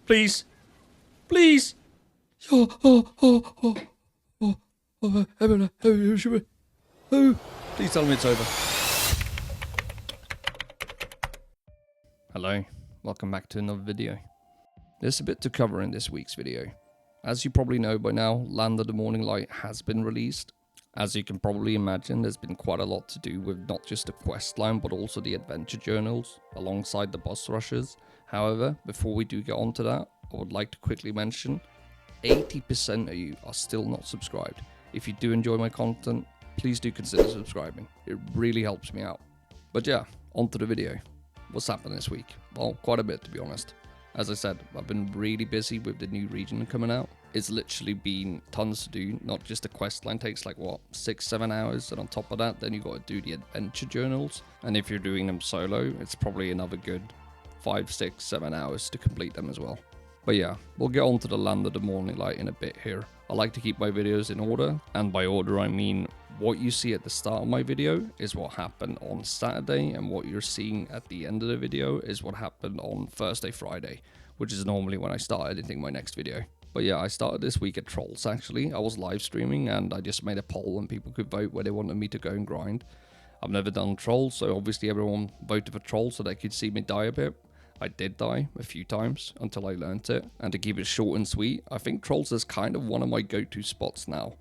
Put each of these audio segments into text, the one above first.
Please. Please. Oh. Please tell me it's over. Hello, welcome back to another video. There's a bit to cover in this week's video. As you probably know by now, Land of the Morning Light has been released. As you can probably imagine, there's been quite a lot to do with not just the quest line but also the adventure journals alongside the boss rushes. However, before we do get on to that, I would like to quickly mention 80% of you are still not subscribed. If you do enjoy my content, please do consider subscribing. It really helps me out. But yeah, on to the video. What's happened this week? Well, quite a bit to be honest. As I said, I've been really busy with the new region coming out. It's literally been tons to do. Not just the quest line takes like what, 6-7 hours, and on top of that then you got to do the adventure journals, and if you're doing them solo it's probably another good 5-6-7 hours to complete them as well. But yeah, we'll get on to the Land of the Morning Light in a bit here. I like to keep my videos in order, and by order I mean what you see at the start of my video is what happened on Saturday, and what you're seeing at the end of the video is what happened on Thursday, Friday, which is normally when I start editing my next video. But yeah, I started this week at Trolls actually. I was live streaming and I just made a poll and people could vote where they wanted me to go and grind. I've never done Trolls, so obviously everyone voted for Trolls so they could see me die a bit. I did die a few times until I learnt it, and to keep it short and sweet, I think Trolls is kind of one of my go-to spots now.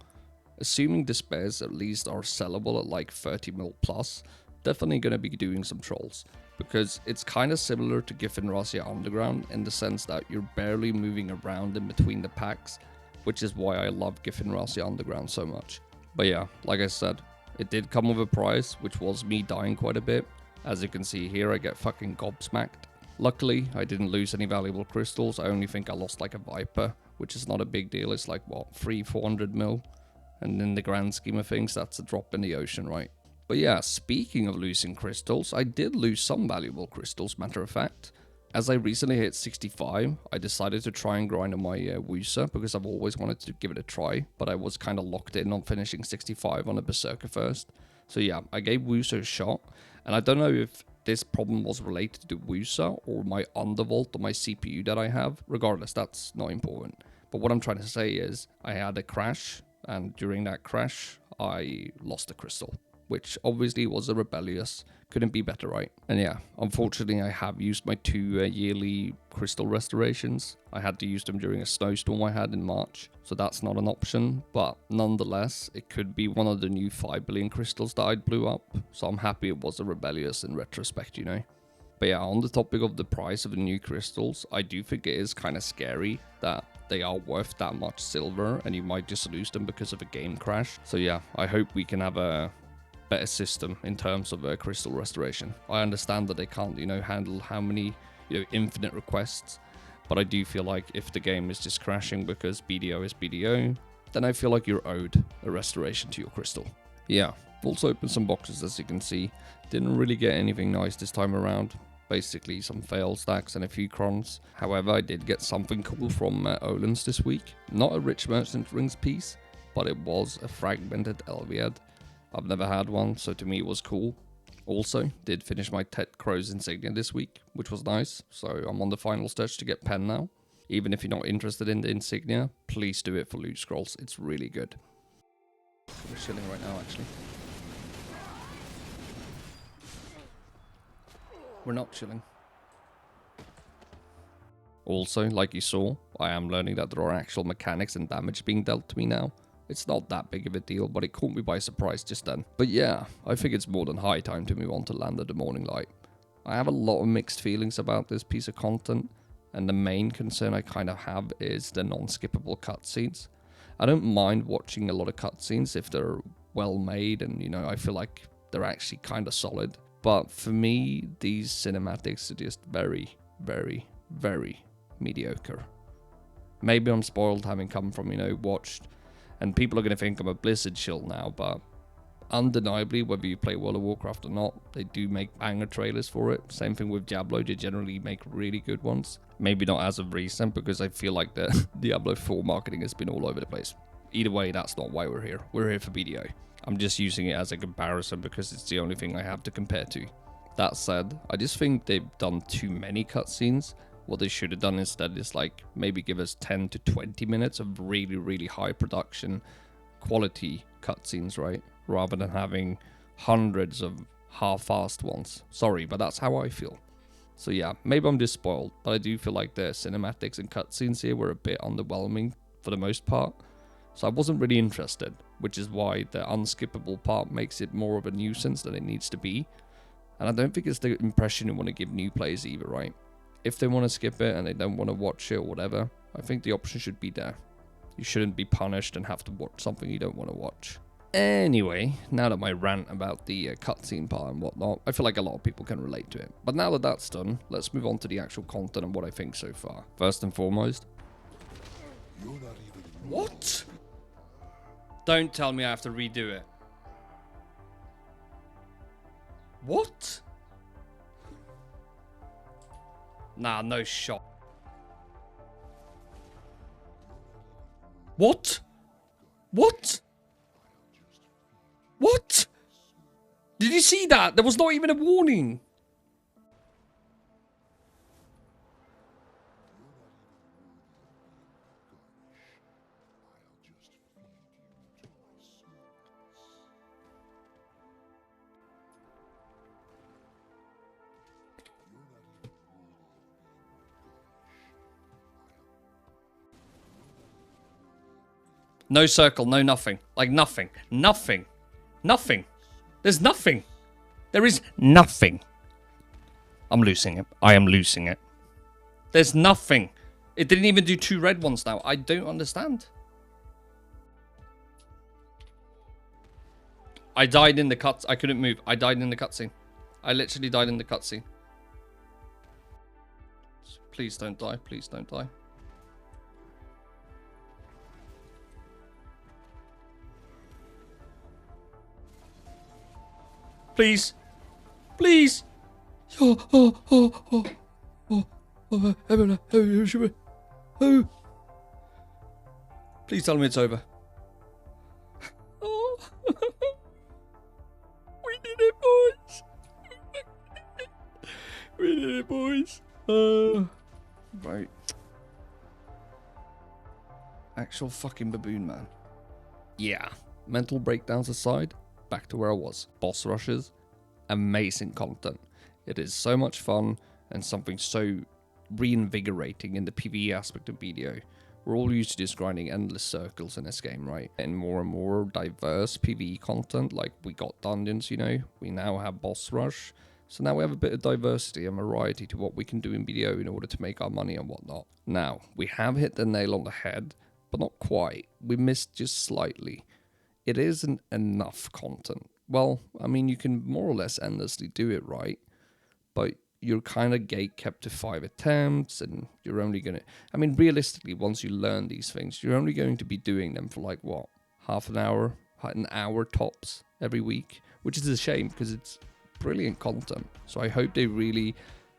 Assuming despairs at least are sellable at like 30 mil plus, definitely going to be doing some Trolls, because it's kind of similar to Gearlord Underground in the sense that you're barely moving around in between the packs, which is why I love Gearlord Underground so much. But yeah, like I said, it did come with a price, which was me dying quite a bit. As you can see here, I get fucking gobsmacked. Luckily, I didn't lose any valuable crystals. I only think I lost like a Viper, which is not a big deal. It's like, what, 300-400 mil? And in the grand scheme of things, that's a drop in the ocean, right? But yeah, speaking of losing crystals, I did lose some valuable crystals, matter of fact. As I recently hit 65, I decided to try and grind on my Wusa, because I've always wanted to give it a try, but I was kind of locked in on finishing 65 on a Berserker first. So yeah, I gave Wusa a shot, and I don't know if this problem was related to Wusa or my undervolt or my CPU that I have. Regardless, that's not important. But what I'm trying to say is I had a crash, and during that crash I lost a crystal, which obviously was a rebellious. Couldn't be better, right? And yeah, unfortunately I have used my 2 yearly crystal restorations. I had to use them during a snowstorm I had in March, so that's not an option, but nonetheless it could be one of the new 5 billion crystals that I blew up, so I'm happy it was a rebellious in retrospect, you know. But yeah, on the topic of the price of the new crystals, I do think it is kind of scary that they are worth that much silver and you might just lose them because of a game crash. So yeah, I hope we can have a better system in terms of crystal restoration. I understand that they can't, handle how many, infinite requests, but I do feel like if the game is just crashing because BDO is BDO, then I feel like you're owed a restoration to your crystal. Yeah, also opened some boxes, as you can see. Didn't really get anything nice this time around. Basically some fail stacks and a few crons. However, I did get something cool from Olens this week. Not a rich merchant rings piece, but it was a fragmented Elviad. I've never had one, so to me it was cool. Also, did finish my Tet Crow's insignia this week, which was nice, so I'm on the final stretch to get pen now. Even if you're not interested in the insignia, please do it for loot scrolls, it's really good. We're chilling right now, actually. We're not chilling. Also, like you saw, I am learning that there are actual mechanics and damage being dealt to me now. It's not that big of a deal, but it caught me by surprise just then. But yeah, I think it's more than high time to move on to Land of the Morning Light. I have a lot of mixed feelings about this piece of content, and the main concern I kind of have is the non-skippable cutscenes. I don't mind watching a lot of cutscenes if they're well made and, I feel like they're actually kind of solid. But for me, these cinematics are just very, very, very mediocre. Maybe I'm spoiled having come from, watched, and people are going to think I'm a Blizzard shill now, but undeniably, whether you play World of Warcraft or not, they do make banger trailers for it. Same thing with Diablo, they generally make really good ones. Maybe not as of recent, because I feel like the Diablo 4 marketing has been all over the place. Either way, that's not why we're here. We're here for BDO. I'm just using it as a comparison because it's the only thing I have to compare to. That said, I just think they've done too many cutscenes, What they should have done instead is like maybe give us 10 to 20 minutes of really, really high production quality cutscenes, right? Rather than having hundreds of half-assed ones. Sorry, but that's how I feel. So yeah, maybe I'm just spoiled, but I do feel like the cinematics and cutscenes here were a bit underwhelming for the most part. So I wasn't really interested, which is why the unskippable part makes it more of a nuisance than it needs to be. And I don't think it's the impression you want to give new players either, right? If they want to skip it and they don't want to watch it or whatever, I think the option should be there. You shouldn't be punished and have to watch something you don't want to watch. Anyway, now that my rant about the cutscene part and whatnot, I feel like a lot of people can relate to it. But now that that's done, let's move on to the actual content and what I think so far. First and foremost... What? Don't tell me I have to redo it. What? Nah, no shot. What? What? What? Did you see that? There was not even a warning. No circle, no nothing. Like nothing. Nothing. Nothing. There's nothing. There is nothing. I'm losing it. I am losing it. There's nothing. It didn't even do 2 red ones now. I don't understand. I died in the cuts. I couldn't move. I died in the cutscene. I literally died in the cutscene. Please don't die. Please don't die. Please. Please. Please tell me it's over. We did it, boys. We did it, boys. Right. Actual fucking baboon, man. Yeah. Mental breakdowns aside, back to where I was. Boss rushes, amazing content. It is so much fun and something so reinvigorating in the PvE aspect of BDO. We're all used to just grinding endless circles in this game, right? And more diverse PvE content, like we got dungeons, you know, we now have boss rush. So now we have a bit of diversity and variety to what we can do in BDO in order to make our money and whatnot. Now, we have hit the nail on the head, but not quite. We missed just slightly. It isn't enough content. Well, I mean, you can more or less endlessly do it, right? But you're kind of gate kept to 5 attempts, and you're only going to... I mean, realistically, once you learn these things, you're only going to be doing them for like, what? Half an hour tops every week, which is a shame because it's brilliant content. So I hope they really...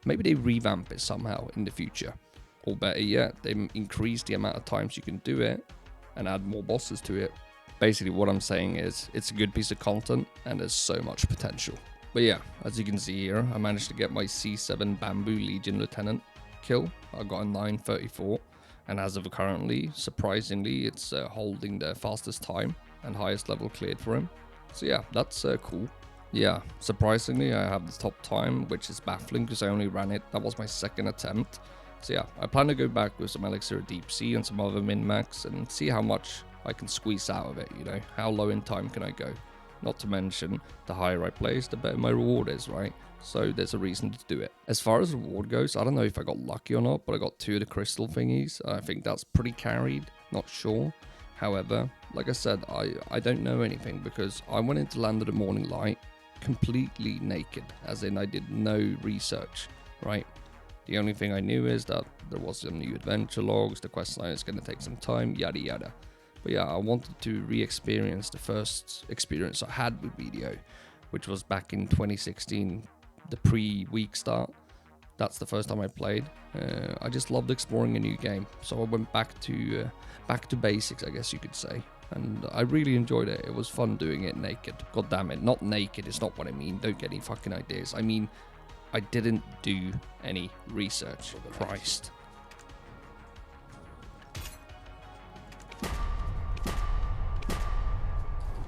Maybe they revamp it somehow in the future. Or better yet, they increase the amount of times you can do it and add more bosses to it. Basically, what I'm saying is it's a good piece of content and there's so much potential. But yeah, as you can see here, I managed to get my C7 Bamboo Legion Lieutenant kill. I got a 9:34, and as of currently, surprisingly, it's holding the fastest time and highest level cleared for him. So yeah, that's cool. Yeah, surprisingly, I have the top time, which is baffling because I only ran it. That was my 2nd attempt. So yeah, I plan to go back with some Elixir of Deep Sea and some other min-max and see how much I can squeeze out of it, you know? How low in time can I go? Not to mention, the higher I place, the better my reward is, right? So there's a reason to do it. As far as reward goes, I don't know if I got lucky or not, but I got 2 of the crystal thingies. I think that's pretty carried, not sure. However, like I said, I don't know anything because I went into Land of the Morning Light completely naked, as in I did no research, right? The only thing I knew is that there was some new adventure logs, the questline is going to take some time, yada yada. But yeah, I wanted to re-experience the first experience I had with BDO, which was back in 2016, the pre-week start. That's the first time I played. I just loved exploring a new game, so I went back to basics, I guess you could say. And I really enjoyed it. It was fun doing it naked. God damn it, not naked, it's not what I mean. Don't get any fucking ideas. I mean I didn't do any research. Christ.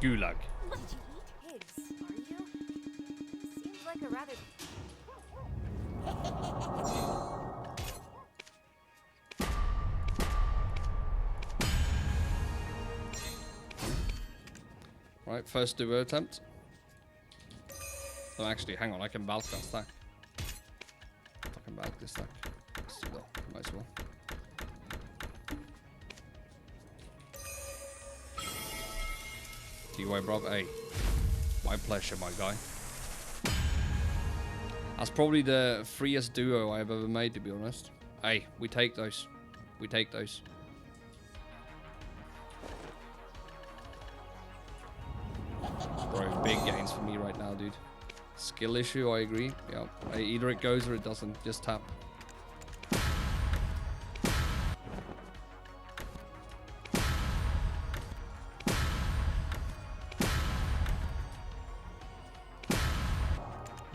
Gulag. Would you eat pigs, are you? Seems like a rather... Right, first duo attempt. Oh, actually, hang on, I can bulk that stack. I can bulk this stack. Let's do that. Might as well. TY Bravo, hey. My pleasure, my guy. That's probably the freest duo I've ever made, to be honest. Hey, we take those. We take those. Bro, big gains for me right now, dude. Skill issue, I agree. Yeah, either it goes or it doesn't. Just tap.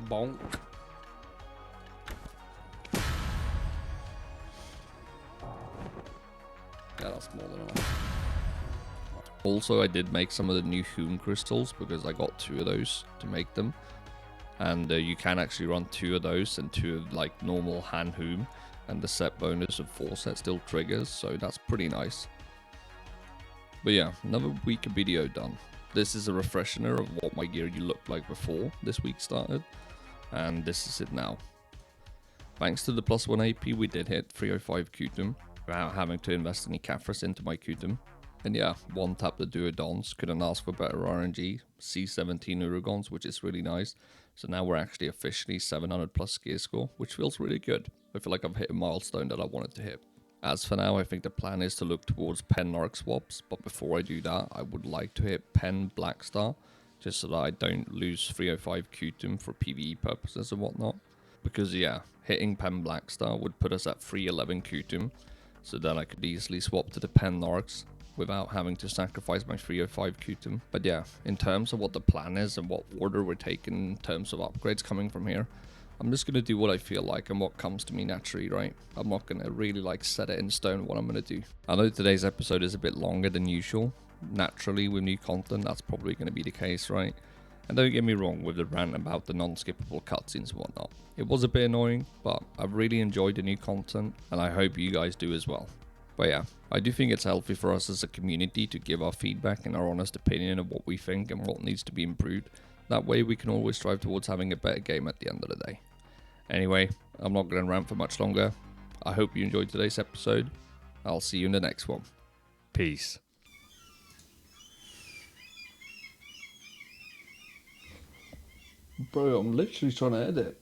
Bonk. Yeah, that's more than enough. Also, I did make some of the new Hoom crystals because I got 2 of those to make them. And you can actually run 2 of those and 2 of like normal hand Hoom. And the set bonus of 4 set still triggers, so that's pretty nice. But yeah, another week of BDO done. This is a refresher of what my gear looked like before this week started. And this is it now. Thanks to the +1 AP, we did hit 305 Qtum without having to invest any Caphras into my Qtum. And yeah, one tap the Duodons, couldn't ask for better RNG, C17 Uragons, which is really nice. So now we're actually officially 700 plus gear score, which feels really good. I feel like I've hit a milestone that I wanted to hit. As for now, I think the plan is to look towards Pen Narc swaps, but before I do that, I would like to hit Pen Blackstar, just so that I don't lose 305 Qtum for PvE purposes and whatnot. Because yeah, hitting Pen Blackstar would put us at 311 Qtum, so then I could easily swap to the Pen Narcs without having to sacrifice my 305 Qtum. But yeah, in terms of what the plan is and what order we're taking in terms of upgrades coming from here, I'm just going to do what I feel like and what comes to me naturally, right? I'm not going to really like set it in stone what I'm going to do. I know today's episode is a bit longer than usual. Naturally, with new content, that's probably going to be the case, right? And don't get me wrong with the rant about the non-skippable cutscenes and whatnot. It was a bit annoying, but I've really enjoyed the new content, and I hope you guys do as well. But yeah, I do think it's healthy for us as a community to give our feedback and our honest opinion of what we think and what needs to be improved. That way we can always strive towards having a better game at the end of the day. Anyway, I'm not going to rant for much longer. I hope you enjoyed today's episode. I'll see you in the next one. Peace. Bro, I'm literally trying to edit.